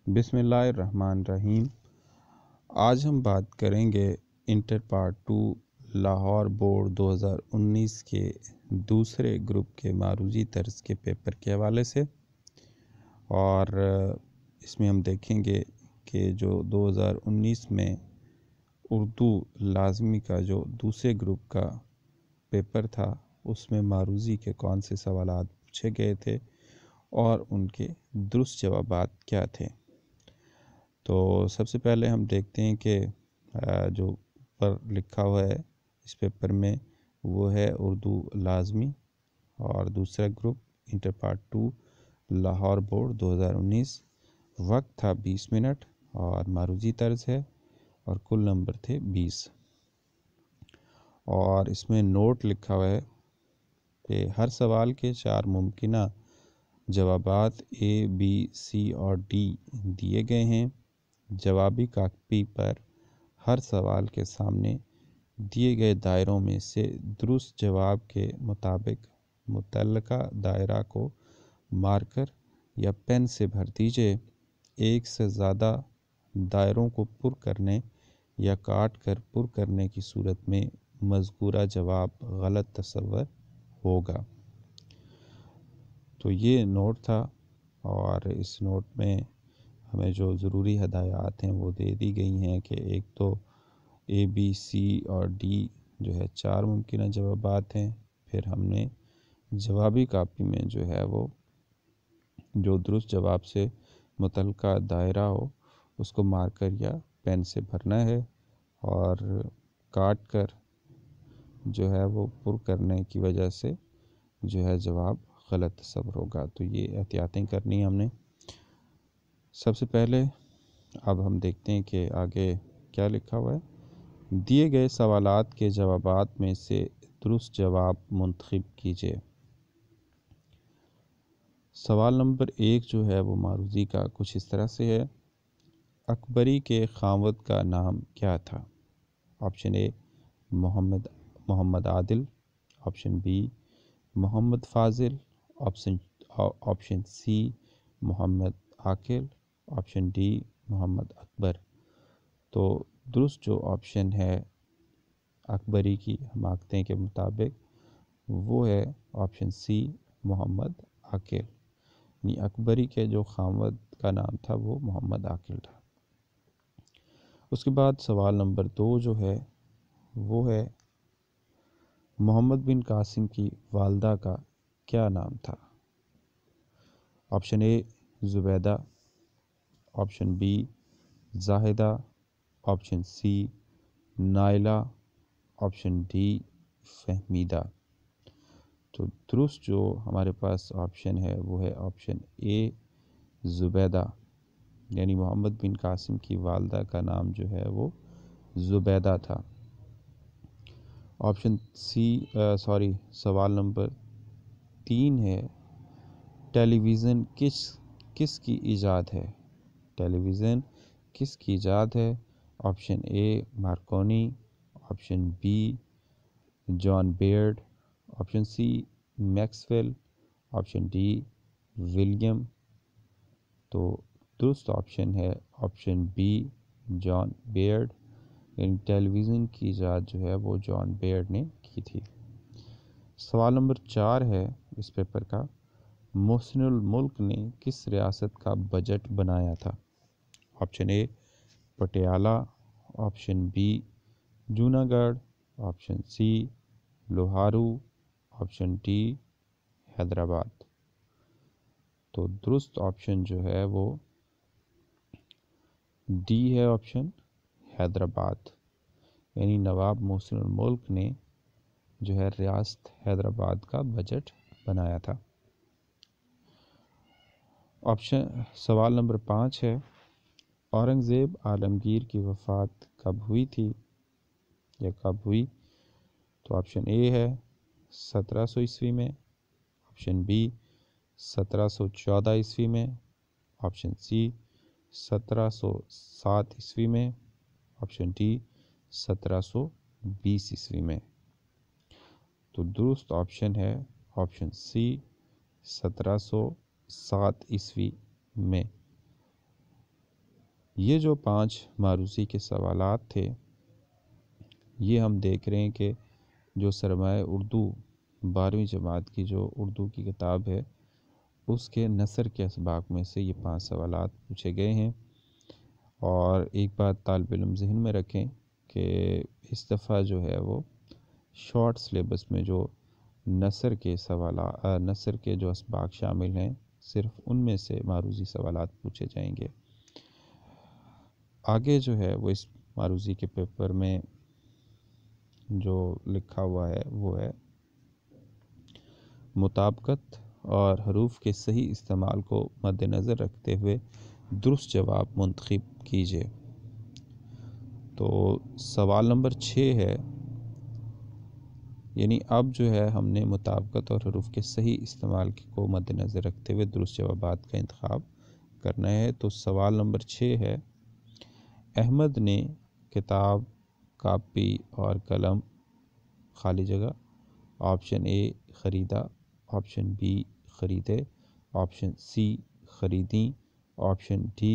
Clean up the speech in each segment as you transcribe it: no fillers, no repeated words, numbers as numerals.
بسم اللہ الرحمن الرحیم۔ آج ہم بات کریں گے انٹر پارٹ 2 لاہور بورڈ 2019 کے دوسرے گروپ کے معروضی طرز کے پیپر کے حوالے سے، اور اس میں ہم دیکھیں گے کہ جو 2019 میں اردو لازمی کا جو دوسرے گروپ کا پیپر تھا اس میں معروضی کے کون سے سوالات پوچھے گئے تھے اور ان کے درست جوابات کیا تھے۔ تو سب سے پہلے ہم دیکھتے ہیں کہ جو پر لکھا ہوا ہے اس پیپر میں وہ ہے اردو لازمی، اور دوسرا گروپ انٹر پارٹ 2 لاہور بورڈ 2019۔ وقت تھا 20 منٹ اور معروضی طرز ہے اور کل نمبر تھے 20۔ اور اس میں نوٹ لکھا ہوا ہے کہ ہر سوال کے 4 ممکنہ جوابات A, B, C اور D دیے گئے ہیں۔ جوابی کاپی پر ہر سوال کے سامنے دیے گئے دائروں میں سے درست جواب کے مطابق متعلقہ دائرہ کو مارکر یا پین سے بھر دیجیے۔ ایک سے زیادہ دائروں کو پر کرنے یا کاٹ کر پر کرنے کی صورت میں مذکورہ جواب غلط تصور ہوگا۔ تو یہ نوٹ تھا، اور اس نوٹ میں ہمیں جو ضروری ہدایات ہیں وہ دے دی گئی ہیں کہ ایک تو A, B, C اور D جو ہے 4 ممکنہ جوابات ہیں۔ پھر ہم نے جوابی کاپی میں جو ہے وہ جو درست جواب سے متعلقہ دائرہ ہو اس کو مارکر یا پین سے بھرنا ہے، اور کاٹ کر جو ہے وہ پر کرنے کی وجہ سے جو ہے جواب غلط تصور ہوگا۔ تو یہ احتیاطیں کرنی ہیں ہم نے۔ سب سے پہلے اب ہم دیکھتے ہیں کہ آگے کیا لکھا ہوا ہے۔ دیے گئے سوالات کے جوابات میں سے درست جواب منتخب کیجیے۔ سوال نمبر 1 جو ہے وہ معروضی کا کچھ اس طرح سے ہے۔ اکبری کے خاوند کا نام کیا تھا؟ Option A Muhammad Adil, option B Muhammad Fazil, option C Muhammad Aqil, option D محمد اکبر۔ تو درست جو آپشن ہے اکبری کی حماقتیں کے مطابق وہ ہے آپشن C محمد عاقل، یعنی اکبری کے جو خاوند کا نام تھا وہ محمد عاقل تھا۔ اس کے بعد سوال نمبر 2 جو ہے وہ ہے محمد بن قاسم کی والدہ کا کیا نام تھا؟ Option A Zubaida, option B Zahida, option C Naila, option D Fahmida. تو درست جو ہمارے پاس آپشن ہے وہ ہے آپشن A زبیدہ، یعنی محمد بن قاسم کی والدہ کا نام جو ہے وہ زبیدہ تھا۔ آپشن سوال نمبر 3 ہے ٹیلی ویژن کس کی ایجاد ہے؟ ٹیلی ویژن کس کی ایجاد ہے؟ Option A Marconi, option B John Baird, option C Maxwell, option D William. تو درست آپشن ہے آپشن B جان بیئرڈ، یعنی ٹیلی ویژن کی ایجاد جو ہے وہ جان بیئرڈ نے کی تھی۔ سوال نمبر 4 ہے اس پیپر کا، محسن الملک نے کس ریاست کا بجٹ بنایا تھا؟ Option A Patiala, option B Junagadh, option C Loharu, option D Hyderabad. تو درست آپشن جو ہے وہ D ہے، آپشن حیدرآباد، یعنی نواب محسن الملک نے جو ہے ریاست حیدرآباد کا بجٹ بنایا تھا۔ سوال نمبر 5 ہے اورنگزیب عالمگیر کی وفات کب ہوئی تھی یا کب ہوئی؟ تو آپشن A ہے 1700 عیسوی میں، آپشن B 1714 عیسوی میں، آپشن C 1707 عیسوی میں، آپشن D 1720 عیسوی میں۔ تو درست آپشن ہے آپشن C 1707 عیسوی میں۔ یہ جو 5 معروضی کے سوالات تھے، یہ ہم دیکھ رہے ہیں کہ جو سرمایہ اردو 12ویں جماعت کی جو اردو کی کتاب ہے اس کے نثر کے اسباق میں سے یہ 5 سوالات پوچھے گئے ہیں۔ اور ایک بات طالب علم ذہن میں رکھیں کہ اس دفعہ جو ہے وہ شارٹ سلیبس میں جو نثر کے سوالات نثر کے جو اسباق شامل ہیں صرف ان میں سے معروضی سوالات پوچھے جائیں گے۔ آگے جو ہے وہ اس معروضی کے پیپر میں جو لکھا ہوا ہے وہ ہے مطابقت اور حروف کے صحیح استعمال کو مد نظر رکھتے ہوئے درست جواب منتخب کیجیے۔ تو سوال نمبر 6 ہے، یعنی اب جو ہے ہم نے مطابقت اور حروف کے صحیح استعمال کو مد نظر رکھتے ہوئے درست جوابات کا انتخاب کرنا ہے۔ تو سوال نمبر 6 ہے، احمد نے کتاب، کاپی اور قلم خالی جگہ آپشن اے خریدا، آپشن بی خریدے، آپشن سی خریدیں، آپشن ڈی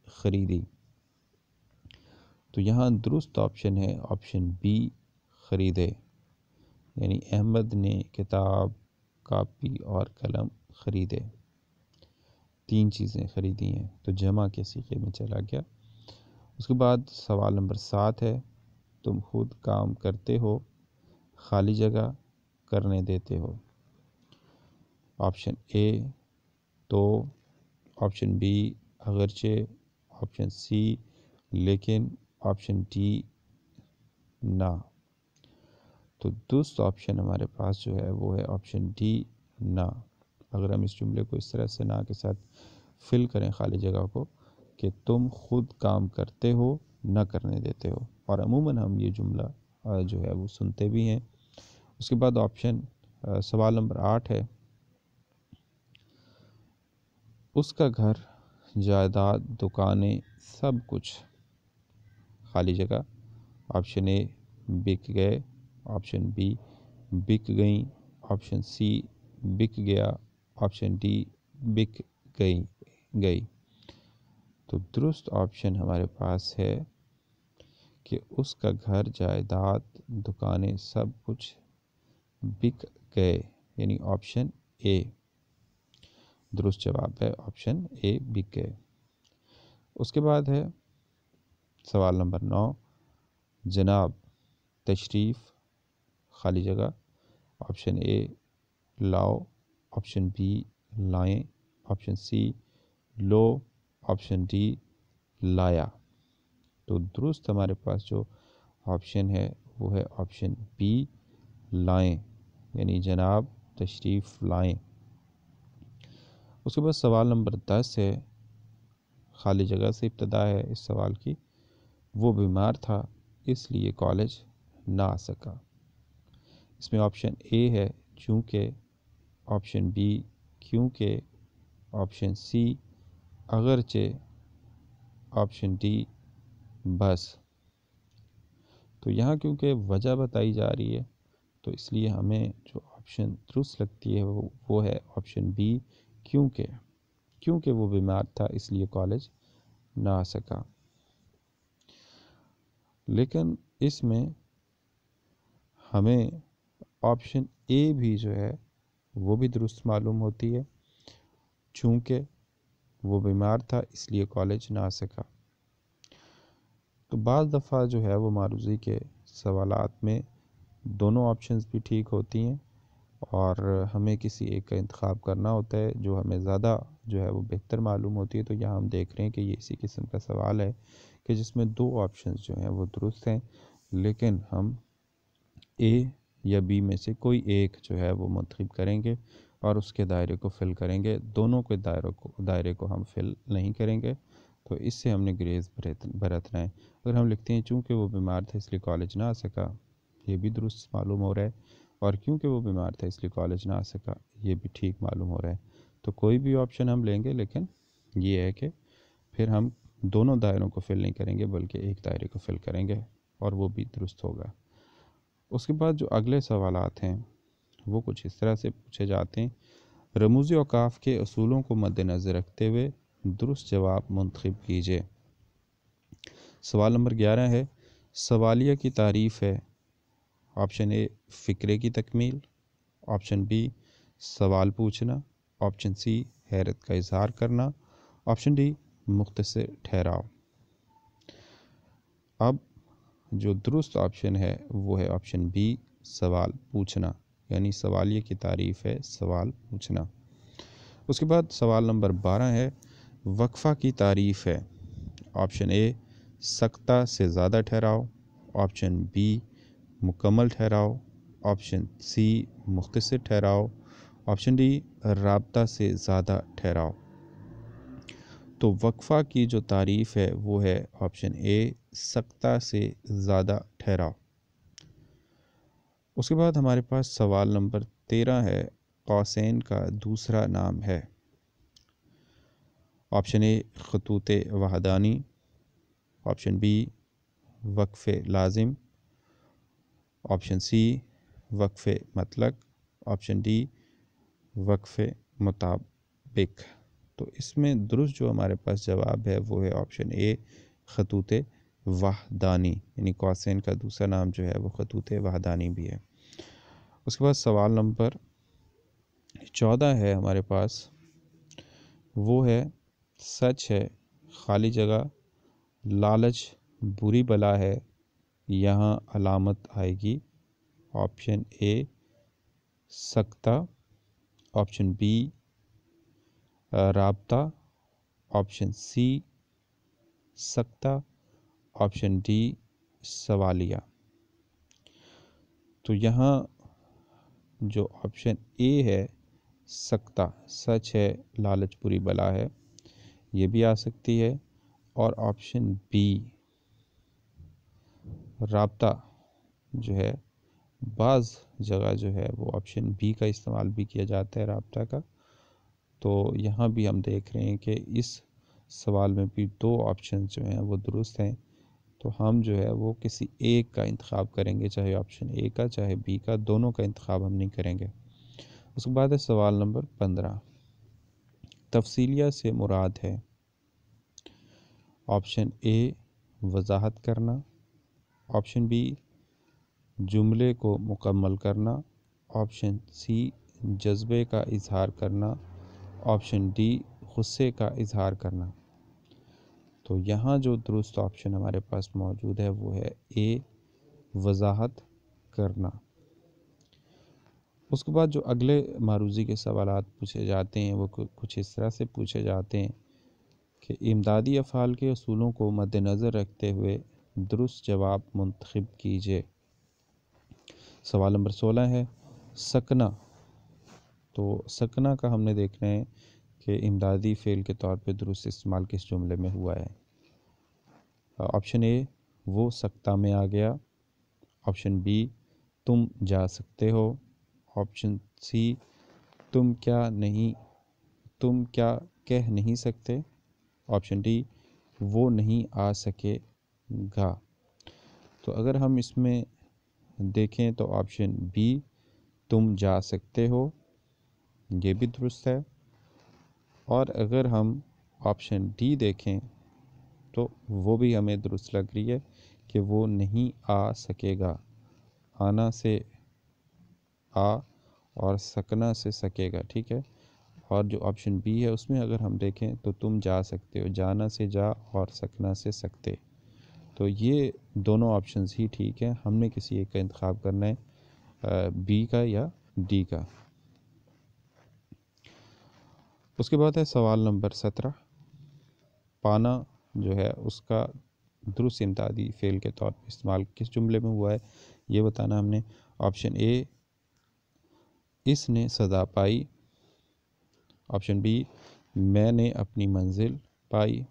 خریدی۔ تو یہاں درست آپشن ہے آپشن بی خریدے، یعنی احمد نے کتاب، کاپی اور قلم خریدے، 3 چیزیں خریدی ہیں، تو جمع کے صیغے میں چلا گیا۔ اس کے بعد سوال نمبر 7 ہے، تم خود کام کرتے ہو، خالی جگہ کرنے دیتے ہو۔ آپشن اے تو، آپشن بی اگرچہ، آپشن سی لیکن، آپشن ڈی نہ۔ تو درست آپشن ہمارے پاس جو ہے وہ ہے آپشن ڈی نہ۔ اگر ہم اس جملے کو اس طرح سے نہ کے ساتھ فل کریں خالی جگہ کو کہ تم خود کام کرتے ہو نہ کرنے دیتے ہو، اور عموماً ہم یہ جملہ جو ہے وہ سنتے بھی ہیں۔ اس کے بعد سوال نمبر 8 ہے، اس کا گھر، جائیداد، دکانیں، سب کچھ خالی جگہ۔ آپشن اے بک گئے، آپشن بی بک گئیں، آپشن سی بک گیا، آپشن ڈی بک گئی۔ تو درست آپشن ہمارے پاس ہے کہ اس کا گھر، جائیداد، دکانیں، سب کچھ بک گئے، یعنی آپشن اے درست جواب ہے، آپشن اے بک گئے۔ اس کے بعد ہے سوال نمبر 9، جناب، تشریف، خالی جگہ۔ آپشن اے لاؤ، آپشن بی لائیں، آپشن سی لو، آپشن ڈی لایا۔ تو درست ہمارے پاس جو آپشن ہے وہ ہے آپشن بی لائیں، یعنی جناب تشریف لائیں۔ اس کے بعد سوال نمبر 10 ہے، خالی جگہ سے ابتدا ہے اس سوال کی، وہ بیمار تھا اس لیے کالج نہ آ سکا۔ اس میں آپشن اے ہے چونکہ، آپشن بی کیونکہ، آپشن سی اگرچہ، آپشن ڈی بس۔ تو یہاں کیونکہ وجہ بتائی جا رہی ہے تو اس لیے ہمیں جو آپشن درست لگتی ہے وہ ہے آپشن بی کیونکہ وہ بیمار تھا اس لیے کالج نہ آ سکا۔ لیکن اس میں ہمیں آپشن اے بھی جو ہے وہ بھی درست معلوم ہوتی ہے، چونکہ وہ بیمار تھا اس لیے کالج نہ آ سکا۔ تو بعض دفعہ جو ہے وہ معروضی کے سوالات میں دونوں آپشنز بھی ٹھیک ہوتی ہیں، اور ہمیں کسی ایک کا انتخاب کرنا ہوتا ہے جو ہمیں زیادہ جو ہے وہ بہتر معلوم ہوتی ہے۔ تو یہاں ہم دیکھ رہے ہیں کہ یہ اسی قسم کا سوال ہے کہ جس میں 2 آپشنز جو ہیں وہ درست ہیں، لیکن ہم اے یا بی میں سے کوئی ایک جو ہے وہ منتخب کریں گے اور اس کے دائرے کو فل کریں گے، دونوں کے دائرے کو ہم فل نہیں کریں گے۔ تو اس سے ہم نے گریز برتنا ہے۔ اگر ہم لکھتے ہیں چونکہ وہ بیمار تھا اس لیے کالج نہ آ سکا، یہ بھی درست معلوم ہو رہا ہے، اور کیونکہ وہ بیمار تھا اس لیے کالج نہ آ سکا، یہ بھی ٹھیک معلوم ہو رہا ہے۔ تو کوئی بھی آپشن ہم لیں گے، لیکن یہ ہے کہ پھر ہم دونوں دائروں کو فل نہیں کریں گے بلکہ ایک دائرے کو فل کریں گے، اور وہ بھی درست ہوگا۔ اس کے بعد جو اگلے سوالات ہیں وہ کچھ اس طرح سے پوچھے جاتے ہیں، رموزی اوقاف کے اصولوں کو مد نظر رکھتے ہوئے درست جواب منتخب کیجیے۔ سوال نمبر 11 ہے سوالیہ کی تعریف ہے. آپشن اے فکرے کی تکمیل، آپشن بی سوال پوچھنا، آپشن سی حیرت کا اظہار کرنا، آپشن ڈی مختصر ٹھہراؤ. اب جو درست آپشن ہے وہ ہے آپشن بی سوال پوچھنا، یعنی سوالیہ کی تعریف ہے سوال پوچھنا. اس کے بعد سوال نمبر 12 ہے وقفہ کی تعریف ہے. آپشن اے سکتہ سے زیادہ ٹھہراؤ، آپشن بی مکمل ٹھہراؤ، آپشن سی مختصر ٹھہراؤ، آپشن ڈی رابطہ سے زیادہ ٹھہراؤ. تو وقفہ کی جو تعریف ہے وہ ہے آپشن اے سکتہ سے زیادہ ٹھہراؤ. اس کے بعد ہمارے پاس سوال نمبر 13 ہے قوسین کا دوسرا نام ہے. آپشن اے خطوط وحدانی، آپشن بی وقف لازم، آپشن سی وقف مطلق، آپشن ڈی وقف مطابق. تو اس میں درست جو ہمارے پاس جواب ہے وہ ہے آپشن اے خطوط وحدانی، یعنی قوسین کا دوسرا نام جو ہے وہ خطوط وحدانی بھی ہے. اس کے بعد سوال نمبر 14 ہے ہمارے پاس، وہ ہے سچ ہے خالی جگہ لالچ بری بلا ہے، یہاں علامت آئے گی. آپشن اے سکتہ، آپشن بی رابطہ، آپشن سی سکتہ، آپشن ڈی سوالیہ. تو یہاں جو آپشن اے ہے سکتہ سچ ہے لالچ بری بلا ہے یہ بھی آ سکتی ہے، اور آپشن بی رابطہ جو ہے بعض جگہ جو ہے وہ آپشن بی کا استعمال بھی کیا جاتا ہے رابطہ کا. تو یہاں بھی ہم دیکھ رہے ہیں کہ اس سوال میں بھی دو آپشن جو ہیں وہ درست ہیں، تو ہم جو ہے وہ کسی ایک کا انتخاب کریں گے، چاہے آپشن اے کا چاہے بی کا، دونوں کا انتخاب ہم نہیں کریں گے. اس کے بعد ہے سوال نمبر 15 تفصیلیہ سے مراد ہے. آپشن اے وضاحت کرنا، آپشن بی جملے کو مکمل کرنا، آپشن سی جذبے کا اظہار کرنا، آپشن ڈی غصے کا اظہار کرنا. تو یہاں جو درست آپشن ہمارے پاس موجود ہے وہ ہے اے وضاحت کرنا. اس کے بعد جو اگلے معروضی کے سوالات پوچھے جاتے ہیں وہ کچھ اس طرح سے پوچھے جاتے ہیں کہ امدادی افعال کے اصولوں کو مد نظر رکھتے ہوئے درست جواب منتخب کیجیے. سوال نمبر 16 ہے سکنا. تو سکنا کا ہم نے دیکھنا ہے کہ امدادی فعل کے طور پہ درست استعمال کس جملے میں ہوا ہے. آپشن اے وہ سکتہ میں آ گیا، آپشن بی تم جا سکتے ہو، آپشن سی تم کیا کہہ نہیں سکتے، آپشن ڈی وہ نہیں آ سکے گا. تو اگر ہم اس میں دیکھیں تو آپشن بی تم جا سکتے ہو یہ بھی درست ہے، اور اگر ہم آپشن ڈی دیکھیں تو وہ بھی ہمیں درست لگ رہی ہے کہ وہ نہیں آ سکے گا. آنا سے آ اور سکنا سے سکے گا، ٹھیک ہے. اور جو آپشن بی ہے اس میں اگر ہم دیکھیں تو تم جا سکتے ہو، جانا سے جا اور سکنا سے سکتے. تو یہ دونوں آپشنز ہی ٹھیک ہیں، ہم نے کسی ایک کا انتخاب کرنا ہے، بی کا یا ڈی کا. اس کے بعد ہے سوال نمبر 17 پانا جو ہے اس کا درست امدادی فعل کے طور پر استعمال کس جملے میں ہوا ہے یہ بتانا ہم نے. آپشن اے اس نے سزا پائی، آپشن بی میں نے اپنی منزل پائی،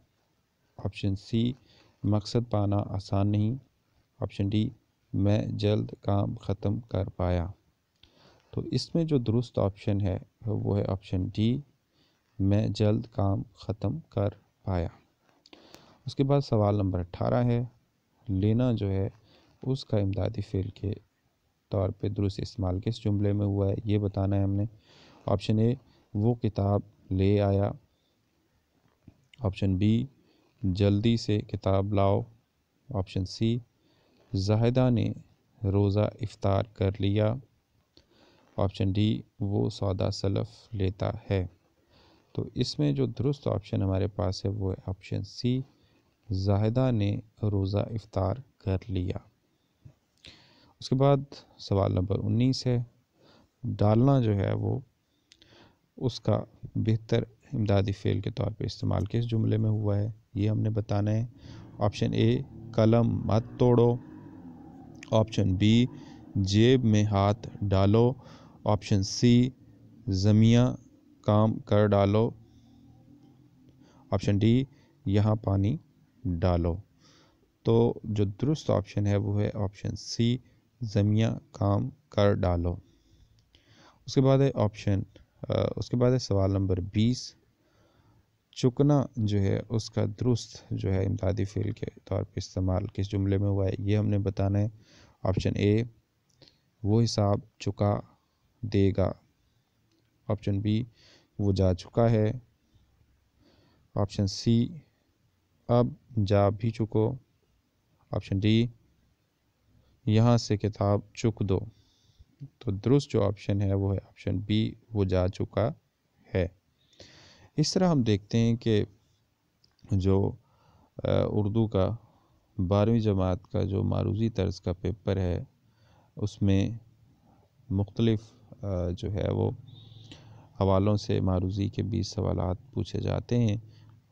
آپشن سی مقصد پانا آسان نہیں، آپشن ڈی میں جلد کام ختم کر پایا. تو اس میں جو درست آپشن ہے وہ ہے آپشن ڈی میں جلد کام ختم کر پایا. اس کے بعد سوال نمبر 18 ہے لینا جو ہے اس کا امدادی فعل کے طور پہ درست استعمال کس جملے میں ہوا ہے یہ بتانا ہے ہم نے. آپشن اے وہ کتاب لے آیا، آپشن بی جلدی سے کتاب لاؤ، آپشن سی زاہدہ نے روزہ افطار کر لیا، آپشن ڈی وہ سودا سلف لیتا ہے۔ تو اس میں جو درست آپشن ہمارے پاس ہے وہ ہے آپشن سی زاہدہ نے روزہ افطار کر لیا۔ اس کے بعد سوال نمبر 19 ہے، ڈالنا جو ہے وہ اس کا بہتر امدادی فعل کے طور پہ استعمال کس جملے میں ہوا ہے، یہ ہم نے بتانا ہے۔ آپشن اے قلم مت توڑو، آپشن بی جیب میں ہاتھ ڈالو، آپشن سی زمیاں کام کر ڈالو، آپشن ڈی یہاں پانی ڈالو۔ تو جو درست آپشن ہے وہ ہے آپشن سی زمیاں کام کر ڈالو۔ اس کے بعد ہے سوال نمبر 20، چکنا جو ہے اس کا درست جو ہے امدادی فعل کے طور پہ استعمال کس جملے میں ہوا ہے، یہ ہم نے بتانا ہے۔ آپشن اے وہ حساب چکا دے گا، آپشن بی وہ جا چکا ہے، آپشن سی اب جا بھی چکو، آپشن ڈی یہاں سے کتاب چک دو۔ تو درست جو آپشن ہے وہ ہے آپشن بی وہ جا چکا ہے۔ اس طرح ہم دیکھتے ہیں کہ جو اردو کا 12ویں جماعت کا جو معروضی طرز کا پیپر ہے اس میں مختلف جو ہے وہ حوالوں سے معروضی کے 20 سوالات پوچھے جاتے ہیں،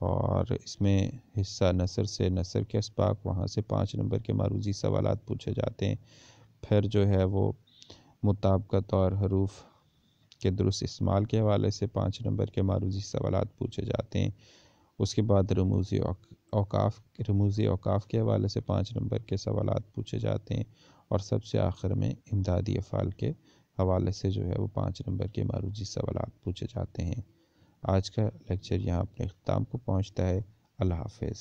اور اس میں حصہ نثر سے نثر کے اسباق وہاں سے 5 نمبر کے معروضی سوالات پوچھے جاتے ہیں، پھر جو ہے وہ مطابقت اور حروف کے درست استعمال کے حوالے سے 5 نمبر کے معروضی سوالات پوچھے جاتے ہیں، اس کے بعد رموزی اوقاف کے حوالے سے 5 نمبر کے سوالات پوچھے جاتے ہیں، اور سب سے آخر میں امدادی افعال کے حوالے سے جو ہے وہ 5 نمبر کے معروضی سوالات پوچھے جاتے ہیں۔ آج کا لیکچر یہاں اپنے اختتام کو پہنچتا ہے۔ اللہ حافظ۔